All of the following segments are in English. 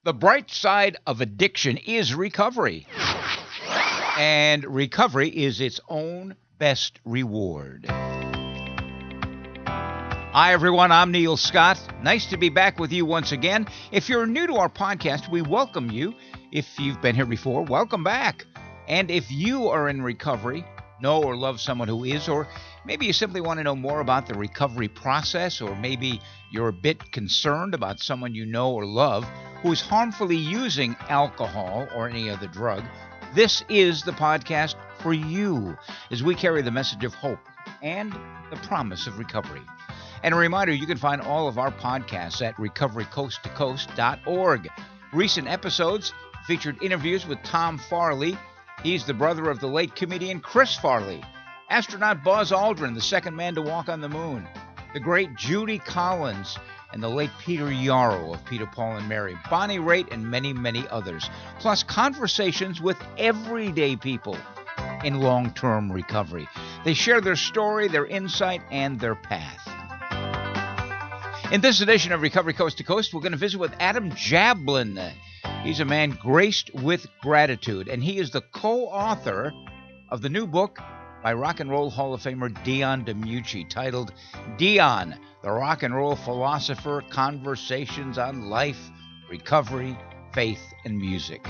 The bright side of addiction is recovery. And recovery is its own best reward. Hi, everyone. I'm Neil Scott. Nice to be back with you once again. If you're new to our podcast, we welcome you. If you've been here before, welcome back. And if you are in recovery, know or love someone who is, or maybe you simply want to know more about the recovery process, or maybe you're a bit concerned about someone you know or love who is harmfully using alcohol or any other drug, this is the podcast for you as we carry the message of hope and the promise of recovery. And a reminder, you can find all of our podcasts at recoverycoasttocoast.org. Recent episodes featured interviews with Tom Farley. He's the brother of the late comedian Chris Farley. Astronaut Buzz Aldrin, the second man to walk on the moon. The great Judy Collins and the late Peter Yarrow of Peter, Paul, and Mary. Bonnie Raitt and many, many others. Plus conversations with everyday people in long-term recovery. They share their story, their insight, and their path. In this edition of Recovery Coast to Coast, we're going to visit with Adam Jablin. He's a man graced with gratitude, and he is the co-author of the new book by Rock and Roll Hall of Famer Dion Dimucci, titled Dion, the Rock and Roll Philosopher, Conversations on Life, Recovery, Faith, and Music.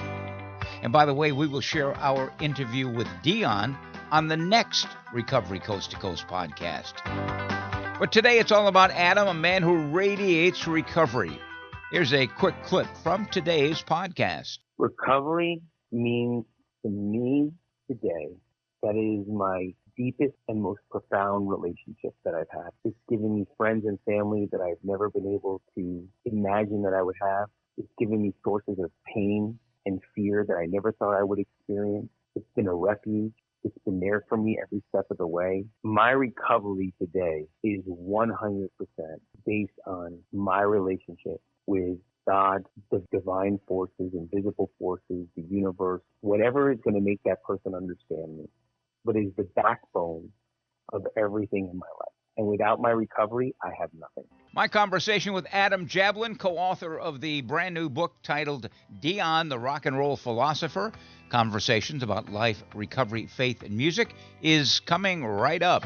And by the way, we will share our interview with Dion on the next Recovery Coast to Coast podcast. But today it's all about Adam, a man who radiates recovery. Here's a quick clip from today's podcast. Recovery means to me today that is my deepest and most profound relationship that I've had. It's given me friends and family that I've never been able to imagine that I would have. It's given me sources of pain and fear that I never thought I would experience. It's been a refuge. It's been there for me every step of the way. My recovery today is 100% based on my relationship with God, the divine forces, invisible forces, the universe, whatever is going to make that person understand me, but is the backbone of everything in my life. And without my recovery, I have nothing. My conversation with Adam Jablin, co-author of the brand new book titled Dion, the Rock and Roll Philosopher, Conversations about Life, Recovery, Faith, and Music, is coming right up.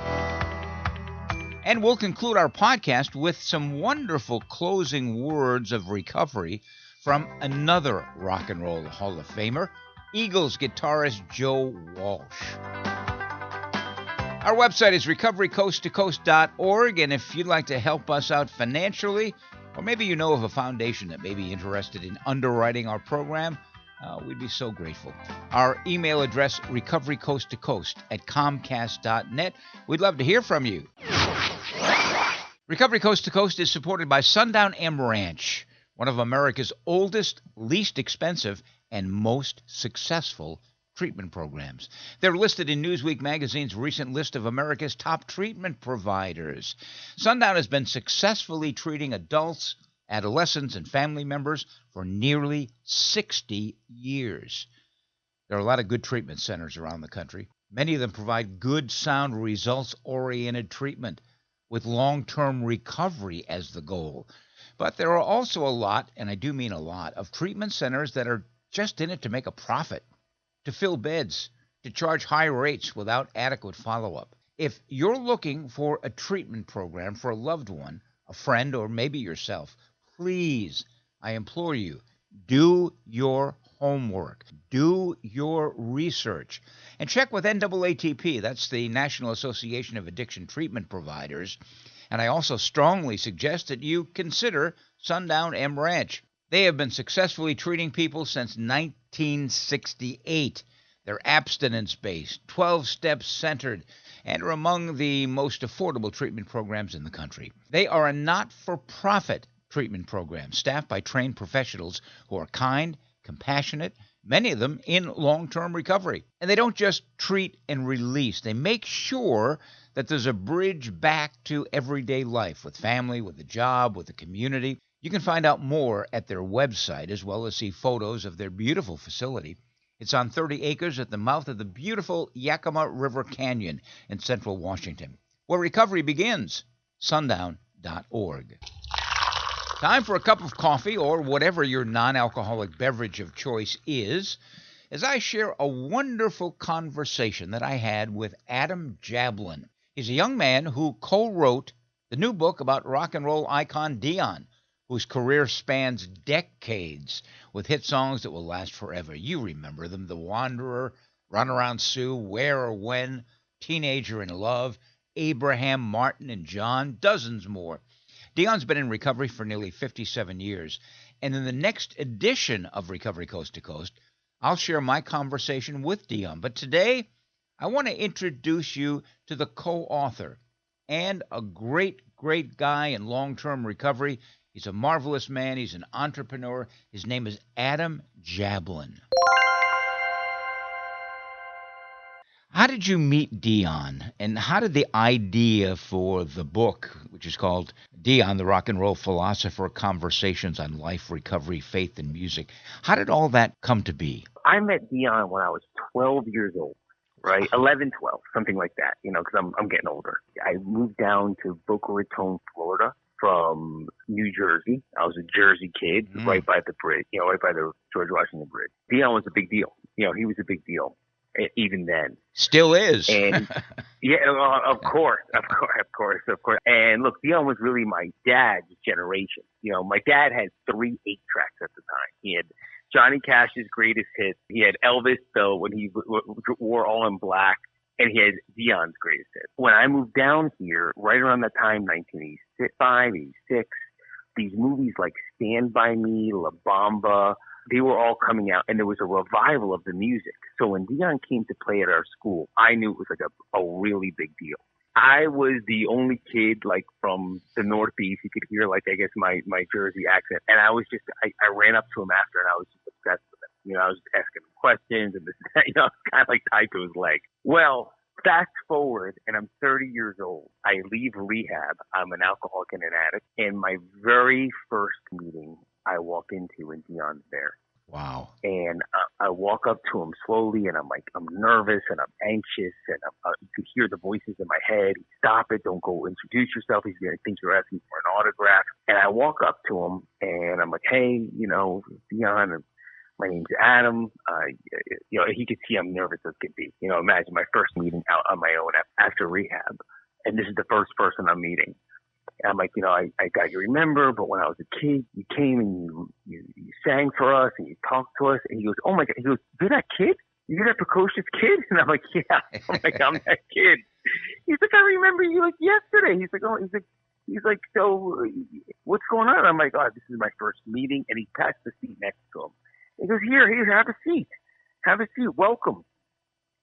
And we'll conclude our podcast with some wonderful closing words of recovery from another Rock and Roll Hall of Famer, Eagles guitarist Joe Walsh. Our website is recoverycoasttocoast.org, and if you'd like to help us out financially, or maybe you know of a foundation that may be interested in underwriting our program, we'd be so grateful. Our email address, recoverycoasttocoast@comcast.net. We'd love to hear from you. Recovery Coast to Coast is supported by Sundown M Ranch, one of America's oldest, least expensive, and most successful treatment programs. They're listed in Newsweek magazine's recent list of America's top treatment providers. Sundown has been successfully treating adults, adolescents, and family members for nearly 60 years. There are a lot of good treatment centers around the country. Many of them provide good, sound, results-oriented treatment with long-term recovery as the goal. But there are also a lot, and I do mean a lot, of treatment centers that are just in it to make a profit, to fill beds, to charge high rates without adequate follow-up. If you're looking for a treatment program for a loved one, a friend, or maybe yourself, please, I implore you, do your homework. Do your research. And check with NAATP, that's the National Association of Addiction Treatment Providers. And I also strongly suggest that you consider Sundown M Ranch. They have been successfully treating people since 1968. They're abstinence-based, 12-step centered, and are among the most affordable treatment programs in the country. They are a not-for-profit treatment program staffed by trained professionals who are kind, compassionate, many of them in long-term recovery. And they don't just treat and release. They make sure that there's a bridge back to everyday life with family, with a job, with the community. You can find out more at their website, as well as see photos of their beautiful facility. It's on 30 acres at the mouth of the beautiful Yakima River Canyon in central Washington, where recovery begins. Sundown.org. Time for a cup of coffee or whatever your non-alcoholic beverage of choice is, as I share a wonderful conversation that I had with Adam Jablin. He's a young man who co-wrote the new book about rock and roll icon Dion, whose career spans decades with hit songs that will last forever. You remember them: The Wanderer, Runaround Sue, Where or When, Teenager in Love, Abraham, Martin, and John, dozens more. Dion's been in recovery for nearly 57 years, and in the next edition of Recovery Coast to Coast, I'll share my conversation with Dion. But today, I want to introduce you to the co-author and a great, great guy in long-term recovery. He's a marvelous man. He's an entrepreneur. His name is Adam Jablin. How did you meet Dion, and how did the idea for the book, which is called Dion, the Rock and Roll Philosopher, Conversations on Life, Recovery, Faith, and Music, how did all that come to be? I met Dion when I was 12 years old, right? 11, 12, something like that, because I'm getting older. I moved down to Boca Raton, Florida from New Jersey. I was a Jersey kid, right by the bridge, right by the George Washington Bridge. Dion was a big deal. He was a big deal. Even then. Still is. And yeah, of course. And look, Dion was really my dad's generation. My dad had 3 8-tracks at the time. He had Johnny Cash's greatest hits. He had Elvis, though, when he wore all in black. And he had Dion's greatest hits. When I moved down here, right around that time, 1985, 86, these movies like Stand By Me, La Bamba, they were all coming out, and there was a revival of the music. So when Dion came to play at our school, I knew it was like a really big deal. I was the only kid, like, from the Northeast. You could hear, like, I guess my Jersey accent. And I was just, I ran up to him after, and I was just obsessed with him. I was asking him questions, and this, kind of like tied to his leg. Well, fast forward, and I'm 30 years old. I leave rehab. I'm an alcoholic and an addict. And my very first meeting I walk into, and Dion's there. Wow. And I walk up to him slowly, and I'm nervous, and I'm anxious, and you could hear the voices in my head. Stop it. Don't go introduce yourself. He's going to think you're asking for an autograph. And I walk up to him, and I'm like, hey, Dion, and my name's Adam. He could see I'm nervous as could be. Imagine my first meeting out on my own after rehab. And this is the first person I'm meeting. And I'm like, I got you remember, but when I was a kid, you came and you sang for us and you talked to us. And he goes, oh my God. He goes, you're that kid? You're that precocious kid? And I'm like, yeah. I'm that kid. He's like, I remember you like yesterday. He's like, so what's going on? I'm like, oh, this is my first meeting. And he passed the seat next to him. He goes, here, have a seat. Have a seat. Welcome.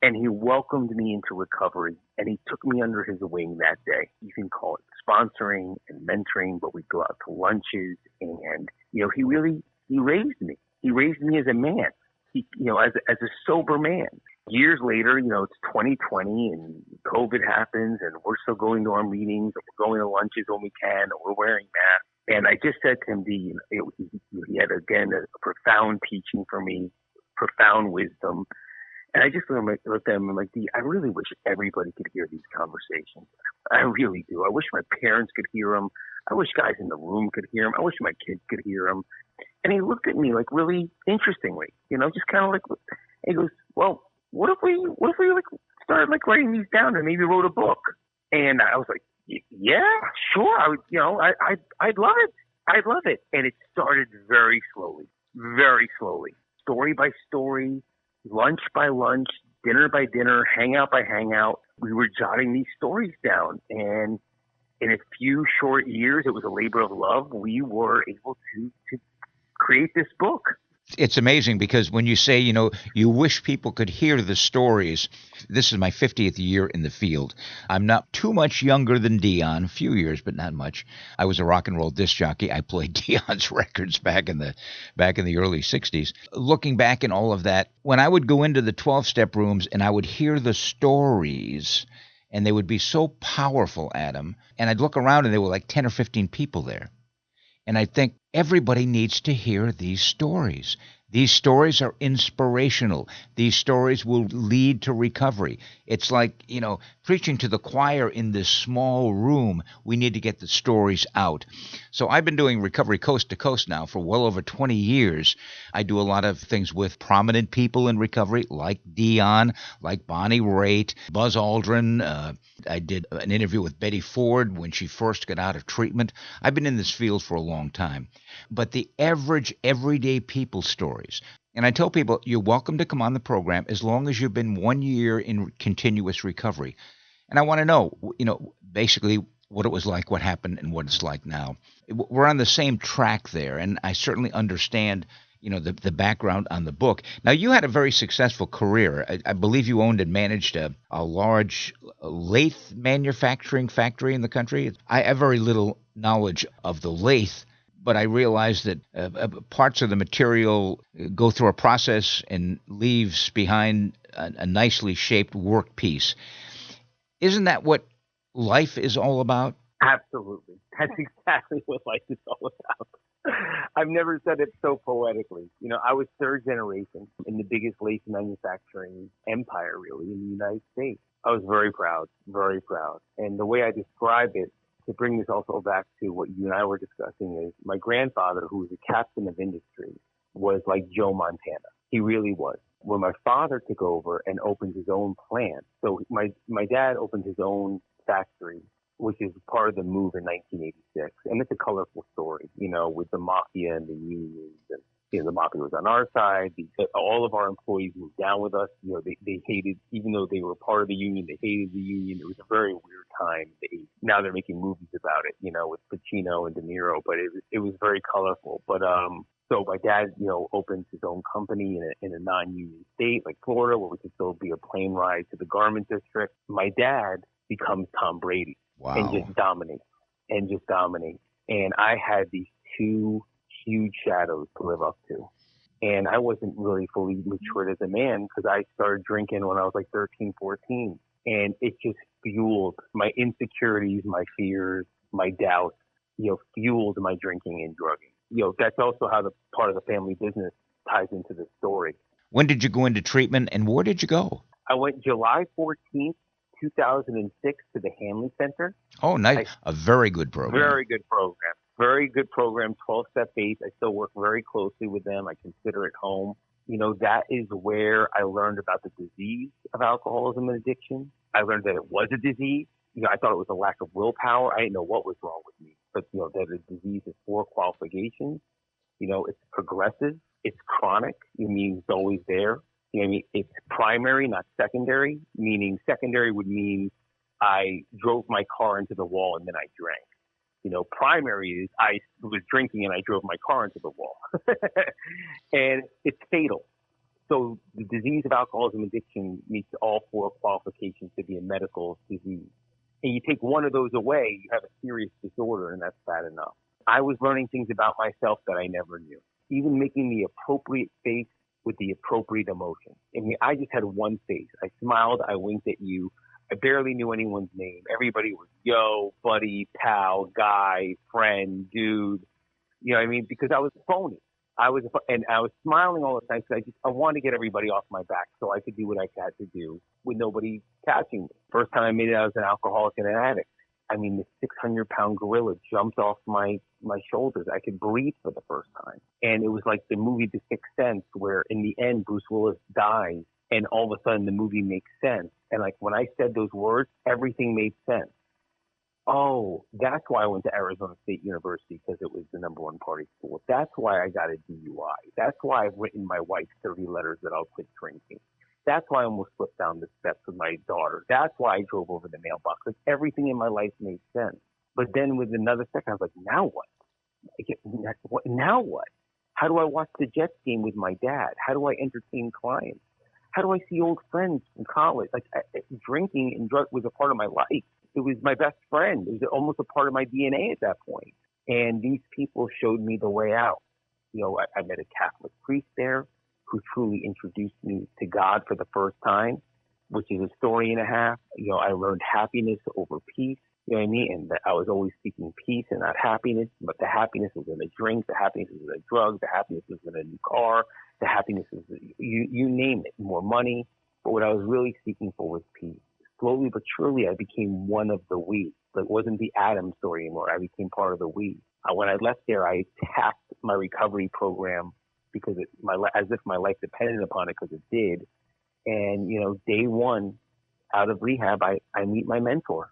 And he welcomed me into recovery, and he took me under his wing that day. You can call it sponsoring and mentoring, but we'd go out to lunches, and, he raised me. He raised me as a man, as a sober man. Years later, it's 2020, and COVID happens, and we're still going to our meetings, and we're going to lunches when we can, and we're wearing masks. And I just said to him, he had, again, a profound teaching for me, profound wisdom. And I just looked at him and I'm like, I really wish everybody could hear these conversations. I really do. I wish my parents could hear them. I wish guys in the room could hear them. I wish my kids could hear them. And he looked at me like really interestingly, just kind of like, he goes, well, what if we like started like writing these down and maybe wrote a book? And I was like, yeah, sure. I would, I'd love it. I'd love it. And it started very slowly, story by story, lunch by lunch, dinner by dinner, hangout by hangout. We were jotting these stories down. And in a few short years, it was a labor of love. We were able to create this book. It's amazing because when you say, you wish people could hear the stories, this is my 50th year in the field. I'm not too much younger than Dion, a few years, but not much. I was a rock and roll disc jockey. I played Dion's records back in the early 60s. Looking back in all of that, when I would go into the 12-step rooms and I would hear the stories, and they would be so powerful, Adam, and I'd look around and there were like 10 or 15 people there. And I think, Everybody needs to hear these stories. These stories are inspirational. These stories will lead to recovery. It's like, preaching to the choir in this small room. We need to get the stories out. So I've been doing recovery coast to coast now for well over 20 years. I do a lot of things with prominent people in recovery, like Dion, like Bonnie Raitt, Buzz Aldrin. I did an interview with Betty Ford when she first got out of treatment. I've been in this field for a long time. But the average, everyday people stories. And I tell people, you're welcome to come on the program as long as you've been 1 year in continuous recovery. And I want to know, basically what it was like, what happened, and what it's like now. We're on the same track there, and I certainly understand, the background on the book. Now, you had a very successful career. I believe you owned and managed a large lathe manufacturing factory in the country. I have very little knowledge of the lathe, but I realize that parts of the material go through a process and leaves behind a nicely shaped workpiece. Isn't that what life is all about? Absolutely. That's exactly what life is all about. I've never said it so poetically. I was third generation in the biggest lace manufacturing empire, really, in the United States. I was very proud, very proud. And the way I describe it, to bring this also back to what you and I were discussing, is my grandfather, who was a captain of industry, was like Joe Montana. He really was. When my father took over and opened his own plant, so my dad opened his own factory, which is part of the move in 1986. And it's a colorful story, with the mafia and the unions. And, the mafia was on our side. All of our employees moved down with us. They hated, even though they were part of the union, they hated the union. It was a very weird time. Now they're making movies about it, with Pacino and De Niro, but it was very colorful. But, so my dad, opens his own company in a non-union state like Florida, where we could still be a plane ride to the garment district. My dad becomes Tom Brady. Wow. And just dominates. And I had these two huge shadows to live up to. And I wasn't really fully matured as a man because I started drinking when I was like 13, 14. And it just fueled my insecurities, my fears, my doubts, fueled my drinking and drugging. That's also how the part of the family business ties into the story. When did you go into treatment and where did you go? I went July 14th, 2006 to the Hanley Center. Oh, nice. A very good program. Very good program. Very good program, 12-step base. I still work very closely with them. I consider it home. That is where I learned about the disease of alcoholism and addiction. I learned that it was a disease. I thought it was a lack of willpower. I didn't know what was wrong with me. But, that a disease is 4 qualifications. It's progressive. It's chronic. It means it's always there. It's primary, not secondary, meaning secondary would mean I drove my car into the wall and then I drank. Primary is I was drinking and I drove my car into the wall. And it's fatal. So the disease of alcoholism addiction meets all 4 qualifications to be a medical disease. And you take one of those away, you have a serious disorder, and that's bad enough. I was learning things about myself that I never knew. Even making the appropriate face with the appropriate emotion. I just had one face. I smiled. I winked at you. I barely knew anyone's name. Everybody was yo, buddy, pal, guy, friend, dude. Because I was phony. I was smiling all the time because I wanted to get everybody off my back so I could do what I had to do with nobody catching me. First time I made it, I was an alcoholic and an addict. The 600-pound gorilla jumped off my shoulders. I could breathe for the first time. And it was like the movie The Sixth Sense, where in the end, Bruce Willis dies, and all of a sudden the movie makes sense. And when I said those words, everything made sense. Oh, that's why I went to Arizona State University, because it was the #1 party school. That's why I got a DUI. That's why I've written my wife 30 letters that I'll quit drinking. That's why I almost slipped down the steps with my daughter. That's why I drove over the mailbox. Everything in my life made sense. But then with another second, I was like, now what? Now what? How do I watch the Jets game with my dad? How do I entertain clients? How do I see old friends from college? Drinking and drugs was a part of my life. It was my best friend. It was almost a part of my DNA at that point. And these people showed me the way out. I met a Catholic priest there who truly introduced me to God for the first time, which is a story and a half. I learned happiness over peace. You know what I mean? And that I was always seeking peace and not happiness, but the happiness was in a drink, the happiness was in a drug, the happiness was in a new car, the happiness was, you name it, more money. But what I was really seeking for was peace. Slowly but surely, I became one of the we. It wasn't the Adam story anymore. I became part of the we. When I left there, I attacked my recovery program because as if my life depended upon it, because it did. And, day one out of rehab, I meet my mentor.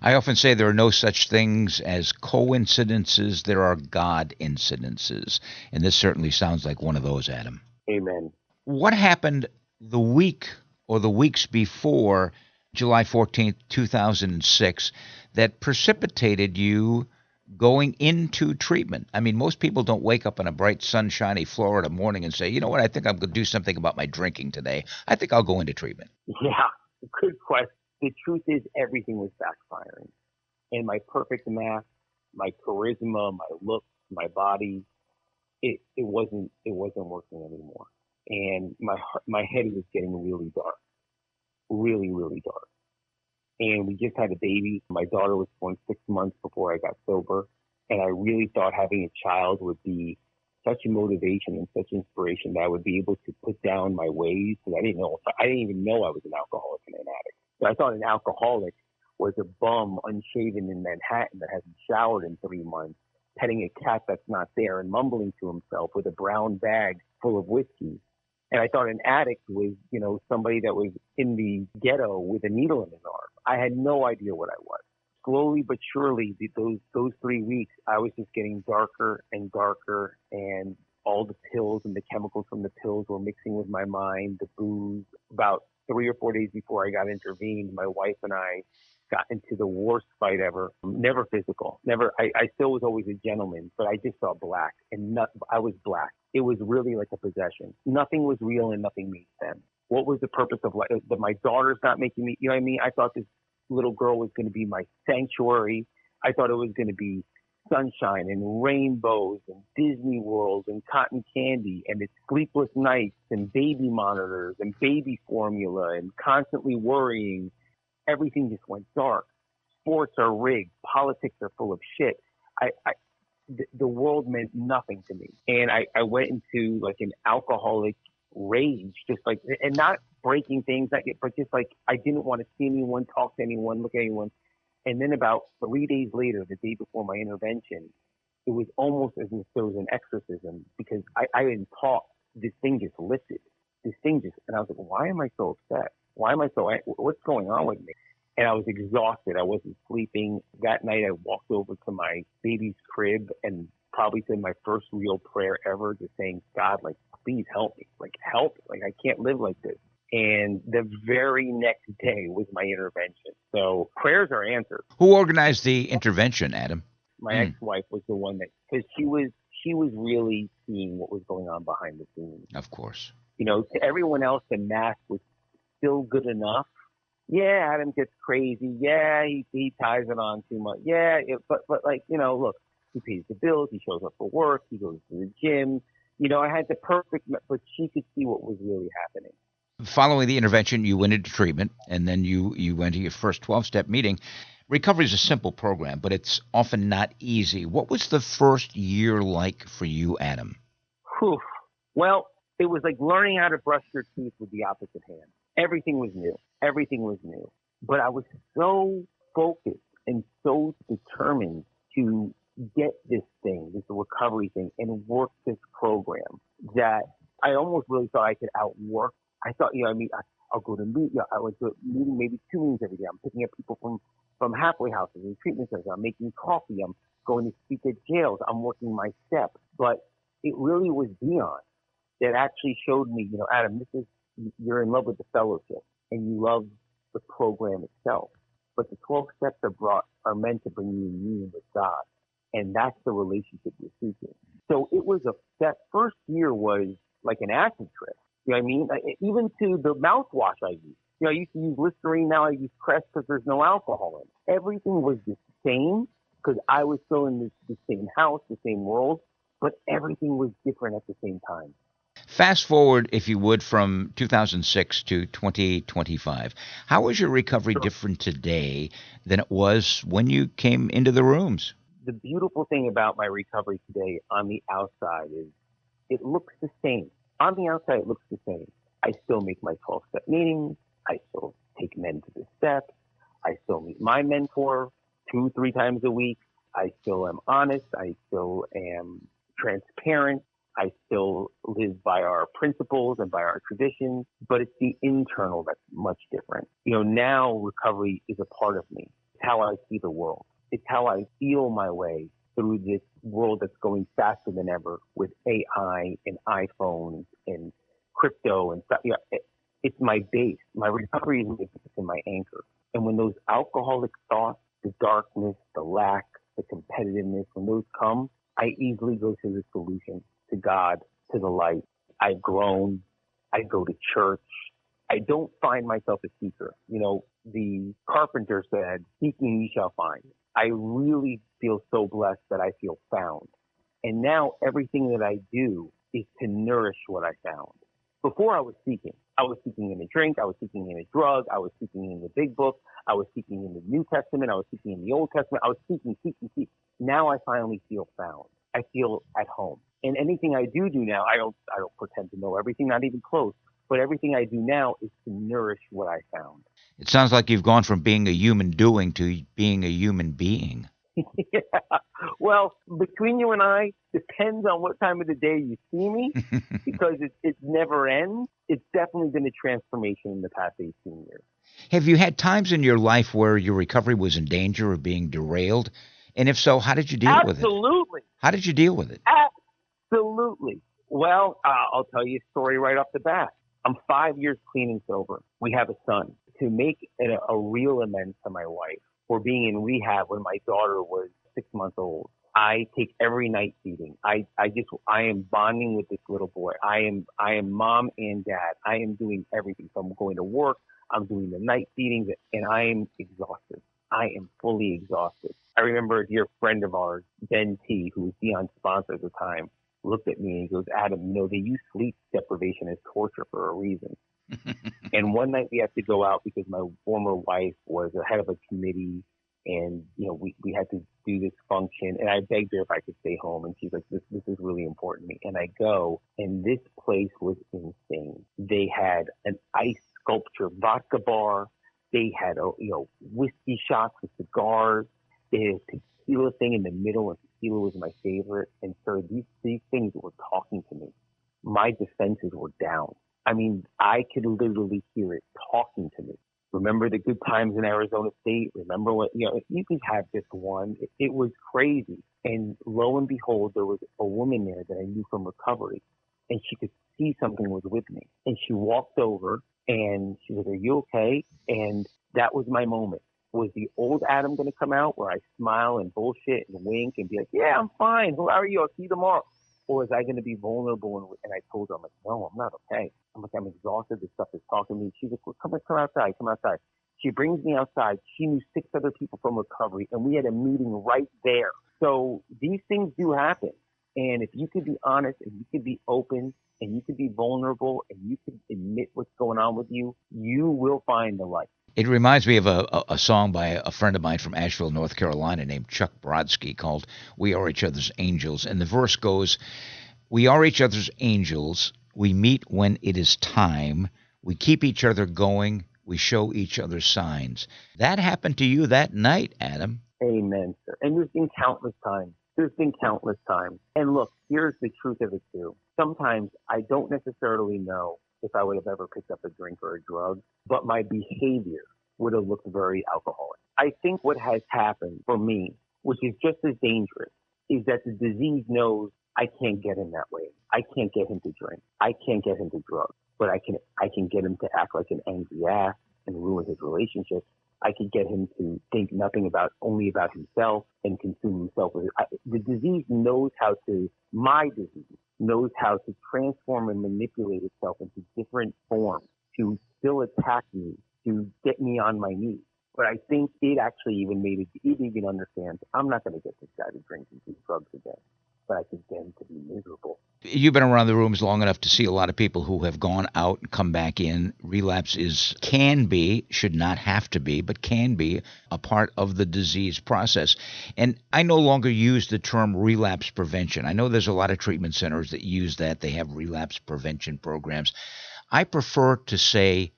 I often say there are no such things as coincidences. There are God incidences. And this certainly sounds like one of those, Adam. Amen. What happened the week or the weeks before July 14th, 2006, that precipitated you going into treatment? I mean, most people don't wake up on a bright, sunshiny Florida morning and say, you know what, I think I'm going to do something about my drinking today. I think I'll go into treatment. Yeah, good question. The truth is everything was backfiring. And my perfect mask, my charisma, my looks, my body, it wasn't working anymore. And my head was getting really dark, really, really dark. And we just had a baby. My daughter was born 6 months before I got sober. And I really thought having a child would be such a motivation and such inspiration that I would be able to put down my ways. Because I didn't even know I was an alcoholic and an addict. So I thought an alcoholic was a bum unshaven in Manhattan that hasn't showered in 3 months, petting a cat that's not there and mumbling to himself with a brown bag full of whiskey. And I thought an addict was, somebody that was in the ghetto with a needle in his arm. I had no idea what I was. Slowly but surely, those 3 weeks, I was just getting darker and darker, and all the pills and the chemicals from the pills were mixing with my mind, the booze. About 3 or 4 days before I got intervened, my wife and I got into the worst fight ever. Never physical. Never. I still was always a gentleman, but I just saw black, and I was black. It was really like a possession. Nothing was real and nothing made sense. What was the purpose of life? That my daughter's not making me, you know what I mean? I thought this little girl was going to be my sanctuary. I thought it was going to be sunshine and rainbows and Disney World and cotton candy, and it's sleepless nights and baby monitors and baby formula and constantly worrying. Everything just went dark. Sports are rigged. Politics are full of shit. The world meant nothing to me. And I went into like an alcoholic rage, just like, and not breaking things, but just like, I didn't want to see anyone, talk to anyone, look at anyone. And then about 3 days later, the day before my intervention, it was almost as if there was an exorcism, because I didn't talk. This thing just lifted. And I was like, why am I so upset? Why am I so, what's going on with me? And I was exhausted. I wasn't sleeping. That night I walked over to my baby's crib and probably said my first real prayer ever, just saying, God, like, please help me. Like, help. Like, I can't live like this. And the very next day was my intervention. So prayers are answered. Who organized the intervention, Adam? My ex-wife was the one that, because she was really seeing what was going on behind the scenes. Of course. To everyone else, the mask was still good enough. Yeah, Adam gets crazy. Yeah, he ties it on too much. Yeah, but like, look, he pays the bills. He shows up for work. He goes to the gym. I had the perfect, but she could see what was really happening. Following the intervention, you went into treatment, and then you went to your first 12-step meeting. Recovery is a simple program, but it's often not easy. What was the first year like for you, Adam? Whew. Well, it was like learning how to brush your teeth with the opposite hand. Everything was new. But I was so focused and so determined to get this recovery thing, and work this program, that I almost really thought I could outwork. I thought, I'll go to meet. I would go to meeting, maybe 2 meetings every day. I'm picking up people from halfway houses and treatment centers. I'm making coffee. I'm going to speak at jails. I'm working my steps. But it really was Dion that actually showed me, Adam, you're in love with the fellowship and you love the program itself. But the 12 steps are meant to bring you in union with God. And that's the relationship you're seeking. So it was that first year was like an acid trip. You know what I mean? Even to the mouthwash I used. I used to use Listerine. Now I use Crest because there's no alcohol in it. Everything was the same because I was still in the same house, the same world, but everything was different at the same time. Fast forward, if you would, from 2006 to 2025. How is your recovery Sure. different today than it was when you came into the rooms? The beautiful thing about my recovery today on the outside is it looks the same. On the outside, it looks the same. I still make my 12-step meetings. I still take men to the steps. I still meet my mentor 2, 3 times a week. I still am honest. I still am transparent. I still live by our principles and by our traditions, but it's the internal that's much different. Now recovery is a part of me. It's how I see the world. It's how I feel my way through this world that's going faster than ever with AI and iPhones and crypto and stuff. It's my base. My recovery is my base and my anchor. And when those alcoholic thoughts, the darkness, the lack, the competitiveness, when those come, I easily go to the solution, to God, to the light. I've grown. I go to church. I don't find myself a seeker. The carpenter said, seeking ye shall find. I really feel so blessed that I feel found. And now everything that I do is to nourish what I found. Before I was seeking. I was seeking in a drink. I was seeking in a drug. I was seeking in the big book. I was seeking in the New Testament. I was seeking in the Old Testament. I was seeking. Now I finally feel found. I feel at home. And anything I do now, I don't pretend to know everything, not even close. But everything I do now is to nourish what I found. It sounds like you've gone from being a human doing to being a human being. Yeah. Well, between you and I, depends on what time of the day you see me, because it never ends. It's definitely been a transformation in the past 18 years. Have you had times in your life where your recovery was in danger of being derailed? And if so, how did you deal with it? Absolutely. How did you deal with it? Absolutely. Well, I'll tell you a story right off the bat. I'm 5 years clean and sober. We have a son. To make a real amends to my wife for being in rehab when my daughter was 6 months old, I take every night feeding. I am bonding with this little boy. I am mom and dad. I am doing everything. So I'm going to work. I'm doing the night feedings, and I am exhausted. I am fully exhausted. I remember a dear friend of ours, Ben T, who was Dion's sponsor at the time, looked at me and he goes, Adam, they use sleep deprivation as torture for a reason. And one night we had to go out because my former wife was the head of a committee, and we had to do this function, and I begged her if I could stay home, and she's like, this is really important to me. And I go, and this place was insane. They had an ice sculpture vodka bar. They had whiskey shots with cigars. They had a tequila thing in the middle, and tequila was my favorite. And so these things were talking to me. My defenses were down. I mean, I could literally hear it talking to me. Remember the good times in Arizona State? Remember what, if you could have this one, it was crazy. And lo and behold, there was a woman there that I knew from recovery, and she could see something was with me. And she walked over and she was, are you okay? And that was my moment. Was the old Adam going to come out where I smile and bullshit and wink and be like, yeah, I'm fine. How are you? I'll see you tomorrow. Or was I going to be vulnerable? And I told her, I'm like, no, I'm not okay. I'm like, I'm exhausted. This stuff is talking to me. She's like, well, come outside. She brings me outside. She knew 6 other people from recovery, and we had a meeting right there. So these things do happen. And if you could be honest and you could be open and you could be vulnerable and you could admit what's going on with you, you will find the light. It reminds me of a song by a friend of mine from Asheville, North Carolina, named Chuck Brodsky, called We Are Each Other's Angels. And the verse goes, we are each other's angels. We meet when it is time. We keep each other going. We show each other signs. That happened to you that night, Adam. Amen, sir. And there's been countless times. And look, here's the truth of it, too. Sometimes I don't necessarily know if I would have ever picked up a drink or a drug, but my behavior would have looked very alcoholic. I think what has happened for me, which is just as dangerous, is that the disease knows I can't get him that way. I can't get him to drink. I can't get him to drugs, but I can get him to act like an angry ass and ruin his relationships. I could get him to think only about himself and consume himself. The disease knows my disease knows how to transform and manipulate itself into different forms to still attack me, to get me on my knees. But I think it actually even understands I'm not going to get this guy to drink and do drugs again. but I think them to be miserable. You've been around the rooms long enough to see a lot of people who have gone out and come back in. Can be, should not have to be, but can be a part of the disease process. And I no longer use the term relapse prevention. I know there's a lot of treatment centers that use that. They have relapse prevention programs. I prefer to say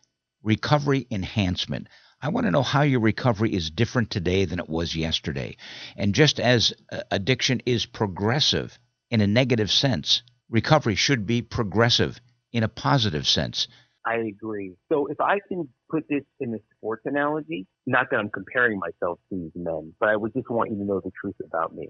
recovery enhancement. I want to know how your recovery is different today than it was yesterday. And just as addiction is progressive in a negative sense, recovery should be progressive in a positive sense. I agree. So if I can put this in a sports analogy, not that I'm comparing myself to these men, but I would just want you to know the truth about me.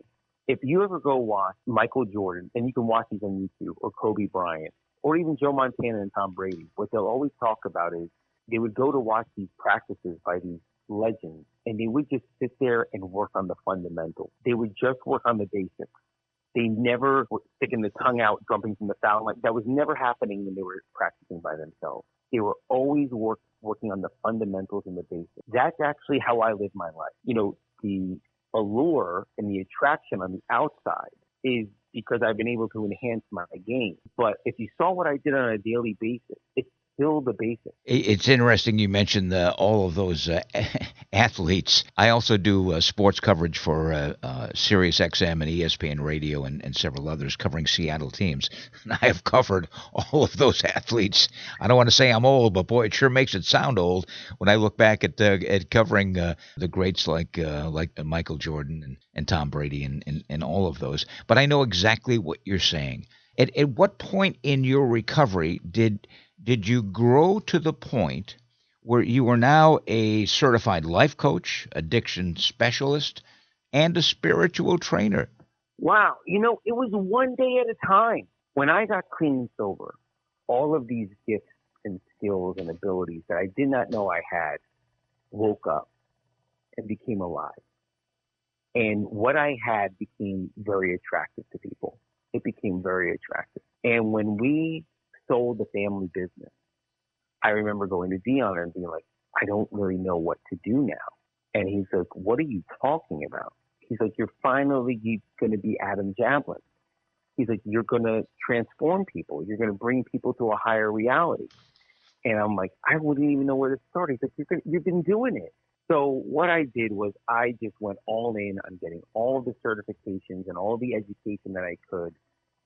If you ever go watch Michael Jordan, and you can watch these on YouTube, or Kobe Bryant, or even Joe Montana and Tom Brady, what they'll always talk about is they would go to watch these practices by these legends, and they would just sit there and work on the fundamentals. They would just work on the basics. They never were sticking the tongue out, jumping from the foul line. That was never happening when they were practicing by themselves. They were always working on the fundamentals and the basics. That's actually how I live my life. You know, the allure and the attraction on the outside is because I've been able to enhance my game. But if you saw what I did on a daily basis, it's still the basics. It's interesting you mentioned all of those athletes. I also do sports coverage for Sirius XM and ESPN Radio and several others covering Seattle teams. And I have covered all of those athletes. I don't want to say I'm old, but boy, it sure makes it sound old when I look back at covering the greats like Michael Jordan and Tom Brady and all of those. But I know exactly what you're saying. At what point in your recovery did you grow to the point where you are now a certified life coach, addiction specialist, and a spiritual trainer? Wow. You know, it was one day at a time. When I got clean and sober, all of these gifts and skills and abilities that I did not know I had woke up and became alive. And what I had became very attractive to people. It became very attractive. And when we sold the family business, I remember going to Dion and being like, I don't really know what to do now. And he's like, what are you talking about? He's like, you're finally going to be Adam Jablin. He's like, you're going to transform people. You're going to bring people to a higher reality. And I'm like, I wouldn't even know where to start. He's like, you've been doing it. So what I did was I just went all in on getting all the certifications and all the education that I could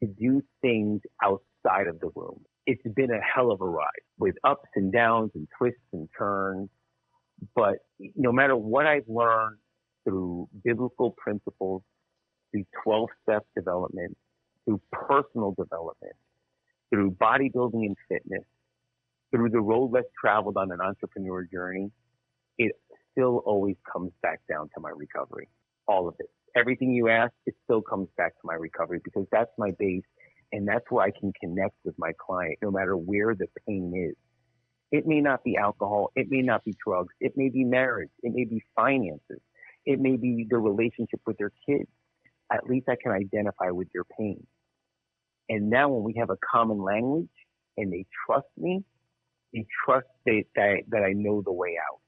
to do things outside of the room. It's been a hell of a ride with ups and downs and twists and turns. But no matter what I've learned through biblical principles, through 12-step development, through personal development, through bodybuilding and fitness, through the road less traveled on an entrepreneur journey, it still always comes back down to my recovery. All of it. Everything you ask, it still comes back to my recovery because that's my base and that's where I can connect with my client no matter where the pain is. It may not be alcohol. It may not be drugs. It may be marriage. It may be finances. It may be the relationship with their kids. At least I can identify with your pain. And now when we have a common language and they trust me, they trust that I know the way out.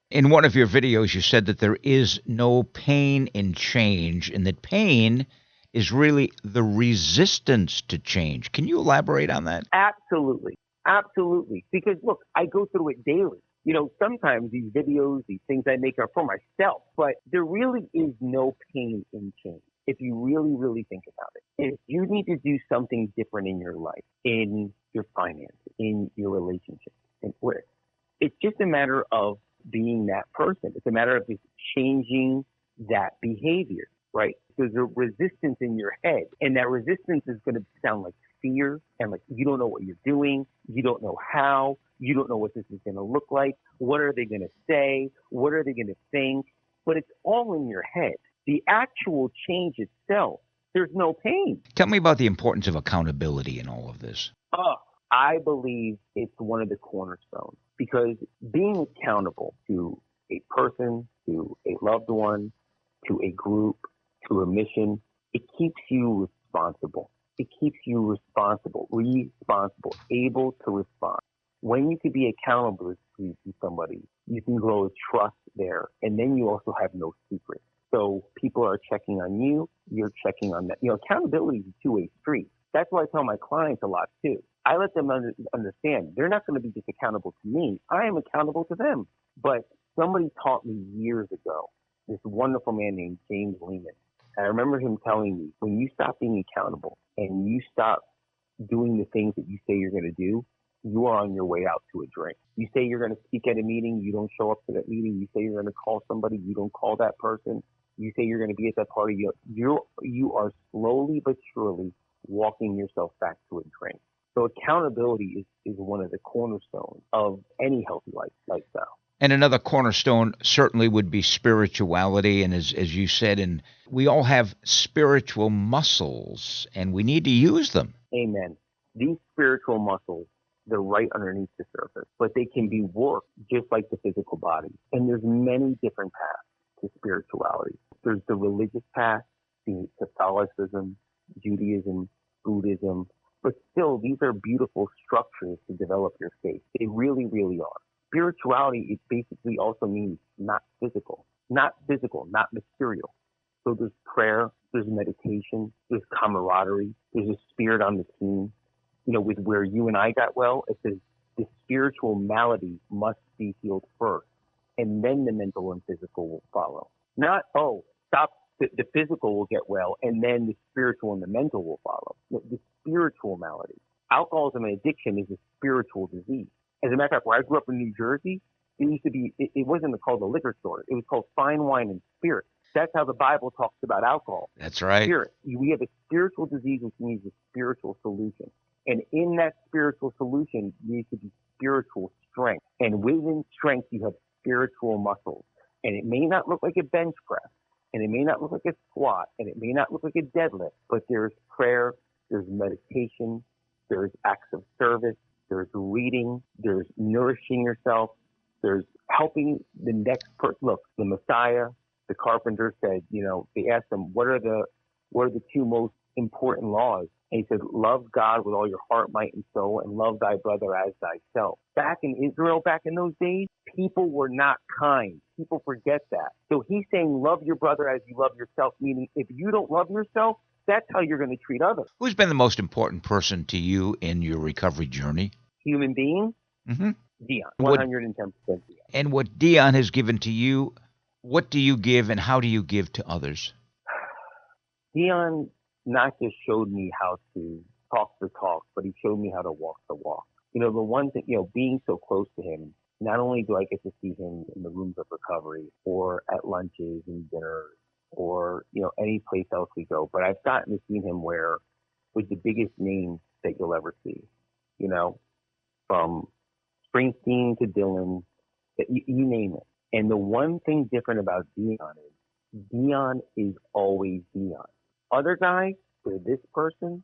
In one of your videos, you said that there is no pain in change and that pain is really the resistance to change. Can you elaborate on that? Absolutely. Absolutely. Because look, I go through it daily. You know, sometimes these videos, these things I make are for myself, but there really is no pain in change. If you really, really think about it, if you need to do something different in your life, in your finances, in your relationship, and where it's just a matter of being that person. It's a matter of just changing that behavior, right? There's a resistance in your head, and that resistance is going to sound like fear and like you don't know what you're doing, you don't know how, you don't know what this is going to look like, what are they going to say, what are they going to think, but it's all in your head. The actual change itself, there's no pain. Tell me about the importance of accountability in all of this. I believe it's one of the cornerstones because being accountable to a person, to a loved one, to a group, to a mission, it keeps you responsible. It keeps you responsible, able to respond. When you can be accountable to somebody, you can grow trust there. And then you also have no secrets. So people are checking on you, you're checking on them. Accountability is a two-way street. That's why I tell my clients a lot too. I let them understand they're not going to be just accountable to me. I am accountable to them. But somebody taught me years ago, this wonderful man named James Lehman. And I remember him telling me, when you stop being accountable and you stop doing the things that you say you're going to do, you are on your way out to a drink. You say you're going to speak at a meeting, you don't show up to that meeting. You say you're going to call somebody, you don't call that person. You say you're going to be at that party. You are slowly but surely walking yourself back to a drink. So accountability is one of the cornerstones of any healthy lifestyle. And another cornerstone certainly would be spirituality. And as you said, and we all have spiritual muscles, and we need to use them. Amen. These spiritual muscles, they're right underneath the surface, but they can be worked just like the physical body. And there's many different paths to spirituality. There's the religious path, the Catholicism, Judaism, Buddhism, but still, these are beautiful structures to develop your faith. They really, really are. Spirituality, it basically also means not physical, not material. So there's prayer, there's meditation, there's camaraderie, there's a spirit on the team. With where you and I got well, it says the spiritual malady must be healed first, and then the mental and physical will follow. Not, stop, the physical will get well, and then the spiritual and the mental will follow. The spiritual malady. Alcoholism and addiction is a spiritual disease. As a matter of fact, where I grew up in New Jersey, it used to be, it wasn't called a liquor store. It was called fine wine and spirits. That's how the Bible talks about alcohol. That's right. Spirit. We have a spiritual disease, which needs a spiritual solution. And in that spiritual solution, needs to be spiritual strength. And within strength, you have spiritual muscles. And it may not look like a bench press, and it may not look like a squat, and it may not look like a deadlift, but there's prayer, there's meditation, there's acts of service, there's reading, there's nourishing yourself, there's helping the next person. Look, the Messiah, the carpenter said, they asked him, what are the two most important laws? And he said, love God with all your heart, might, and soul, and love thy brother as thyself. Back in Israel, back in those days, people were not kind. People forget that. So he's saying, love your brother as you love yourself, meaning if you don't love yourself, that's how you're going to treat others. Who's been the most important person to you in your recovery journey? Human being? Mm-hmm. Dion. 110% Dion. And what Dion has given to you, what do you give and how do you give to others? Dion not just showed me how to talk the talk, but he showed me how to walk the walk. The one thing, being so close to him, not only do I get to see him in the rooms of recovery or at lunches and dinners or, any place else we go, but I've gotten to see him with the biggest names that you'll ever see, from Springsteen to Dylan, you name it. And the one thing different about Dion is always Dion. Other guys, they're this person,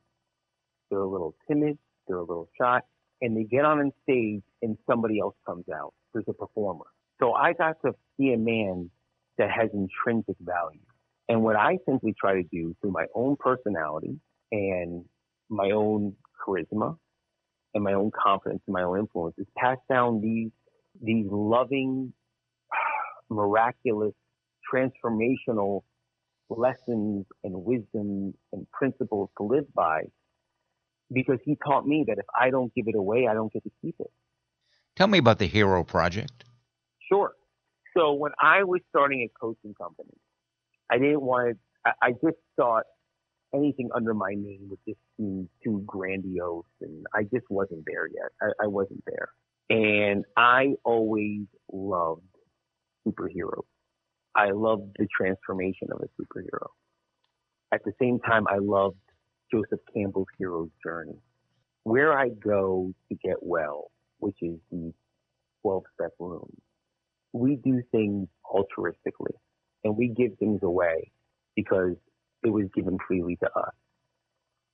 they're a little timid, they're a little shy, and they get on stage and somebody else comes out. There's a performer. So I got to see a man that has intrinsic value. And what I simply try to do through my own personality and my own charisma and my own confidence and my own influence is pass down these loving, miraculous, transformational lessons and wisdom and principles to live by, because he taught me that if I don't give it away, I don't get to keep it. Tell me about the Hero Project. Sure. So when I was starting a coaching company, I just thought anything under my name would just seem too grandiose, and I just wasn't there yet. I wasn't there. And I always loved superheroes. I loved the transformation of a superhero. At the same time, I loved Joseph Campbell's hero's journey. Where I go to get well, which is the 12-step rooms, we do things altruistically, and we give things away because it was given freely to us.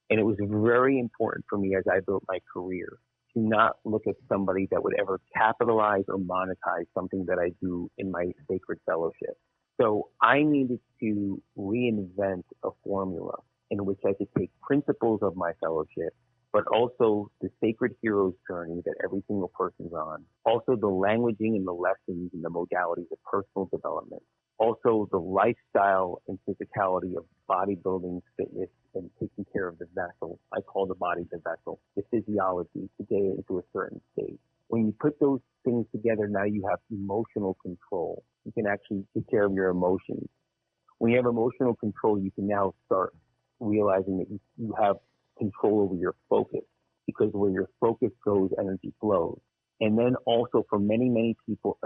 And it was very important for me as I built my career to not look at somebody that would ever capitalize or monetize something that I do in my sacred fellowship. So I needed to reinvent a formula in which I could take principles of my fellowship, but also the sacred hero's journey that every single person's on, also the languaging and the lessons and the modalities of personal development, Also, the lifestyle and physicality of bodybuilding, fitness, and taking care of the vessel. I call the body the vessel, the physiology to get it into a certain state. When you put those things together, now you have emotional control. You can actually take care of your emotions. When you have emotional control, you can now start realizing that you have control over your focus, because where your focus goes, energy flows. And then also for many, many people,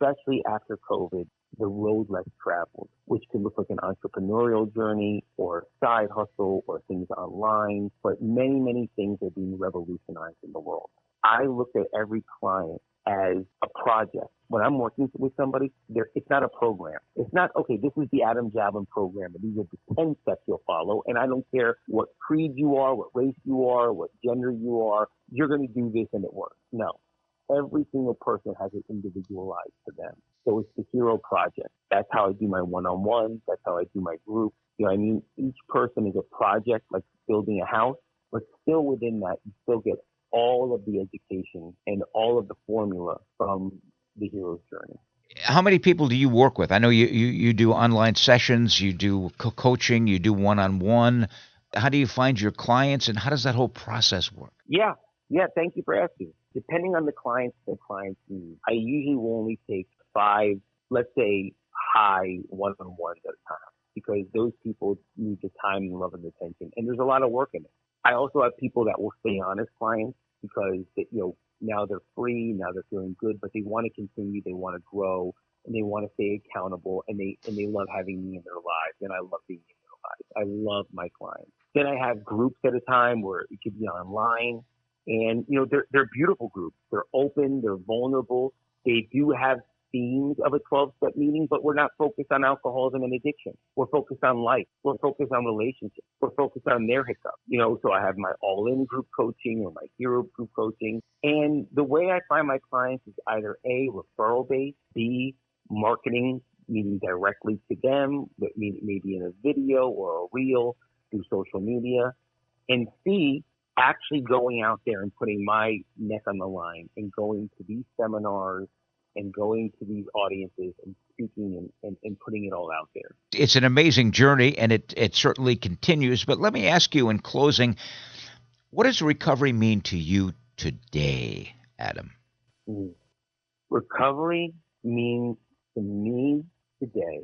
especially after COVID, the road less traveled, which could look like an entrepreneurial journey or a side hustle or things online, but many, many things are being revolutionized in the world. I look at every client as a project. When I'm working with somebody, it's not a program. It's not, okay, this is the Adam Jablin program, and these are the 10 steps you'll follow, and I don't care what creed you are, what race you are, what gender you are, you're going to do this and it works. No. Every single person has it individualized to them. So it's the hero project. That's how I do my one-on-ones. That's how I do my group. You know what I mean? Each person is a project, like building a house, but still within that, you still get all of the education and all of the formula from the hero's journey. How many people do you work with? I know you do online sessions, you do coaching, you do one-on-one. How do you find your clients, and how does that whole process work? Yeah, thank you for asking. Depending on the client's need, I usually will only take 5, let's say, high one-on-ones at a time, because those people need the time and love and attention, and there's a lot of work in it. I also have people that will stay on as clients because now they're free, now they're feeling good, but they want to continue, they want to grow, and they want to stay accountable, and they love having me in their lives, and I love being in their lives. I love my clients. Then I have groups at a time where it could be online. And, they're beautiful groups. They're open. They're vulnerable. They do have themes of a 12-step meeting, but we're not focused on alcoholism and addiction. We're focused on life. We're focused on relationships. We're focused on their hiccups. So I have my all-in group coaching or my hero group coaching. And the way I find my clients is either A, referral-based, B, marketing, meaning directly to them, maybe in a video or a reel through social media, and C, actually going out there and putting my neck on the line and going to these seminars and going to these audiences and speaking and putting it all out there. It's an amazing journey, and it certainly continues. But let me ask you in closing, what does recovery mean to you today, Adam? Recovery means to me today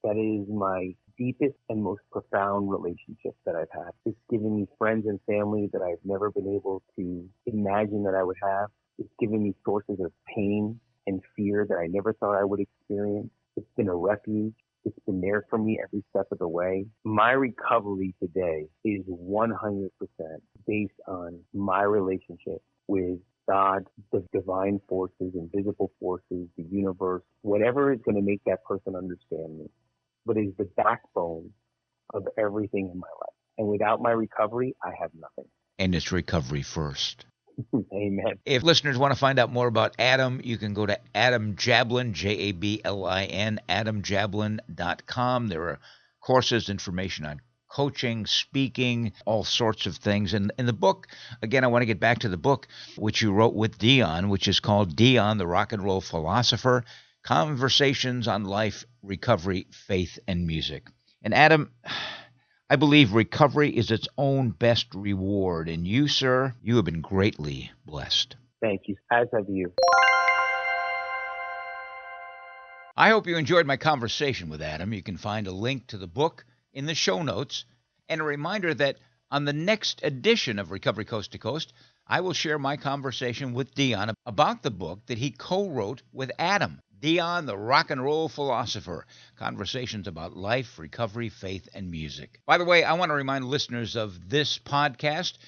that is my deepest and most profound relationship that I've had. It's given me friends and family that I've never been able to imagine that I would have. It's given me sources of pain and fear that I never thought I would experience. It's been a refuge. It's been there for me every step of the way. My recovery today is 100% based on my relationship with God, the divine forces, invisible forces, the universe, whatever is going to make that person understand me, but is the backbone of everything in my life. And without my recovery, I have nothing. And it's recovery first. Amen. If listeners want to find out more about Adam, you can go to Adam Jablin, Jablin, adamjablin.com. There are courses, information on coaching, speaking, all sorts of things. And in the book, again, I want to get back to the book, which you wrote with Dion, which is called Dion, the Rock and Roll Philosopher, Conversations on Life, Recovery, Faith, and Music. And Adam, I believe recovery is its own best reward. And you, sir, you have been greatly blessed. Thank you, as have you. I hope you enjoyed my conversation with Adam. You can find a link to the book in the show notes, and a reminder that on the next edition of Recovery Coast to Coast, I will share my conversation with Dion about the book that he co-wrote with Adam. Dion, the Rock and Roll Philosopher, Conversations about Life, Recovery, Faith, and Music. By the way, I want to remind listeners of this podcast,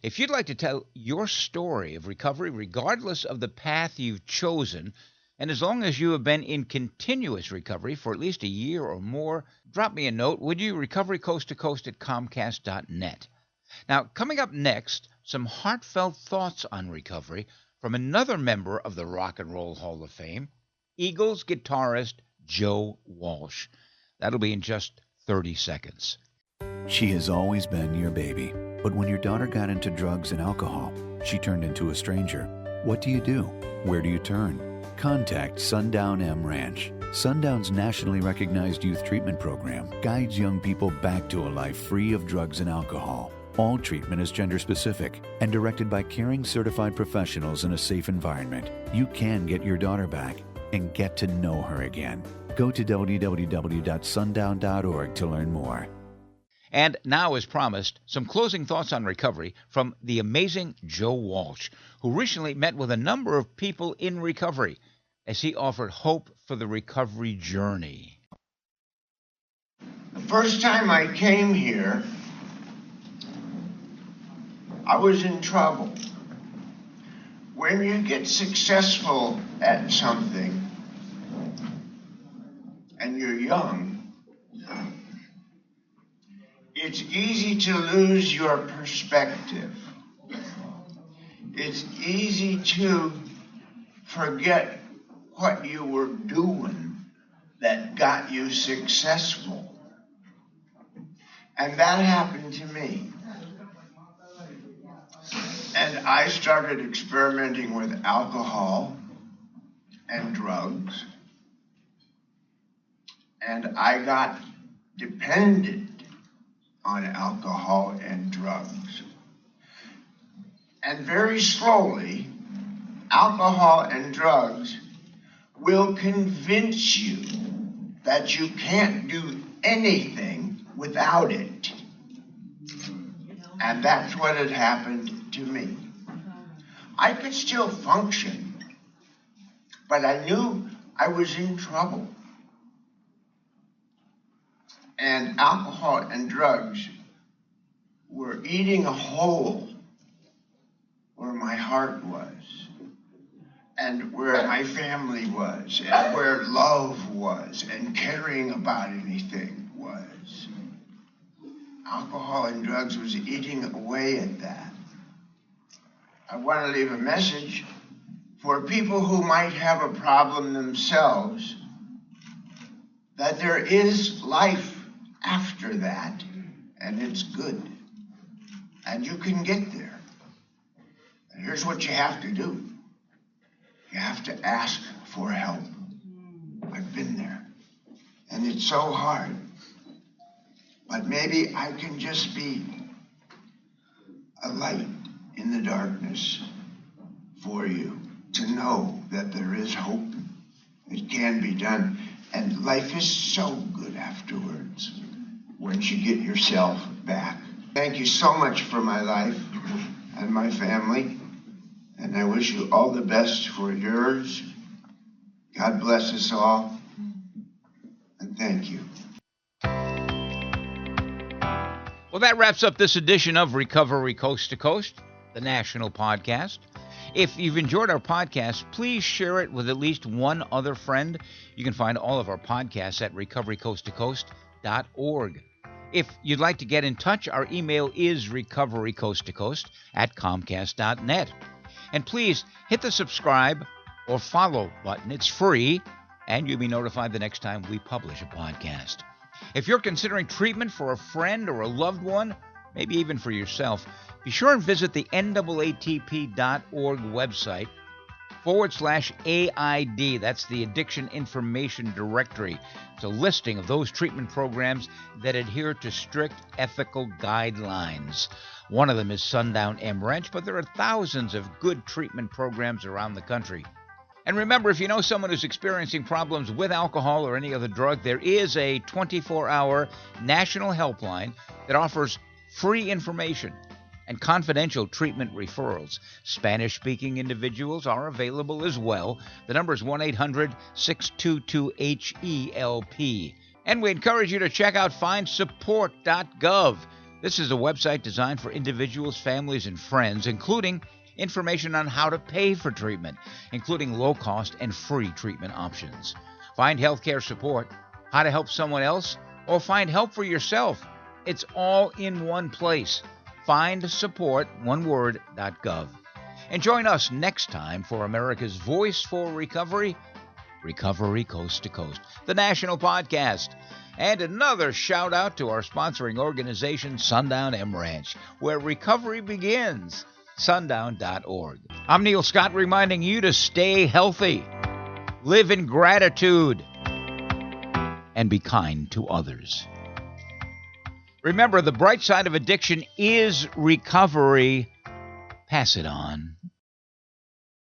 if you'd like to tell your story of recovery, regardless of the path you've chosen, and as long as you have been in continuous recovery for at least a year or more, drop me a note, would you? recoverycoasttocoast@comcast.net. Now, coming up next, some heartfelt thoughts on recovery from another member of the Rock and Roll Hall of Fame, Eagles guitarist Joe Walsh. That'll be in just 30 seconds. She has always been your baby, but when your daughter got into drugs and alcohol, she turned into a stranger. What do you do? Where do you turn? Contact Sundown M Ranch. Sundown's nationally recognized youth treatment program guides young people back to a life free of drugs and alcohol. All treatment is gender-specific and directed by caring certified professionals in a safe environment. You can get your daughter back and get to know her again. Go to www.sundown.org to learn more. And now, as promised, some closing thoughts on recovery from the amazing Joe Walsh, who recently met with a number of people in recovery as he offered hope for the recovery journey. The first time I came here, I was in trouble. When you get successful at something and you're young, it's easy to lose your perspective. It's easy to forget what you were doing that got you successful. And that happened to me. And I started experimenting with alcohol and drugs. And I got dependent on alcohol and drugs. And very slowly, alcohol and drugs will convince you that you can't do anything without it. And that's what had happened to me. I could still function, but I knew I was in trouble. And alcohol and drugs were eating a hole where my heart was, and where my family was, and where love was, and caring about anything was. Alcohol and drugs was eating away at that. I want to leave a message for people who might have a problem themselves, that there is life after that, and it's good. And you can get there. And here's what you have to do. You have to ask for help. I've been there. And it's so hard. But maybe I can just be a light in the darkness for you to know that there is hope. It can be done. And life is so good afterwards once you get yourself back. Thank you so much for my life and my family. And I wish you all the best for yours. God bless us all. And thank you. Well, that wraps up this edition of Recovery Coast to Coast, the national podcast. If you've enjoyed our podcast, please share it with at least one other friend. You can find all of our podcasts at recoverycoasttocoast.org. If you'd like to get in touch, our email is recoverycoasttocoast@comcast.net. And please hit the subscribe or follow button. It's free, and you'll be notified the next time we publish a podcast. If you're considering treatment for a friend or a loved one, maybe even for yourself, be sure and visit the NAATP.org website /AID. That's the Addiction Information Directory. It's a listing of those treatment programs that adhere to strict ethical guidelines. One of them is Sundown M Ranch, but there are thousands of good treatment programs around the country. And remember, if you know someone who's experiencing problems with alcohol or any other drug, there is a 24-hour national helpline that offers free information and confidential treatment referrals. Spanish-speaking individuals are available as well. The number is 1-800-622-HELP. And we encourage you to check out findsupport.gov. This is a website designed for individuals, families, and friends, including information on how to pay for treatment, including low-cost and free treatment options. Find healthcare support, how to help someone else, or find help for yourself. It's all in one place. Findsupport.gov. And join us next time for America's Voice for Recovery, Recovery Coast to Coast, the national podcast. And another shout out to our sponsoring organization, Sundown M Ranch, where recovery begins. Sundown.org. I'm Neil Scott reminding you to stay healthy, live in gratitude, and be kind to others. Remember, the bright side of addiction is recovery. Pass it on.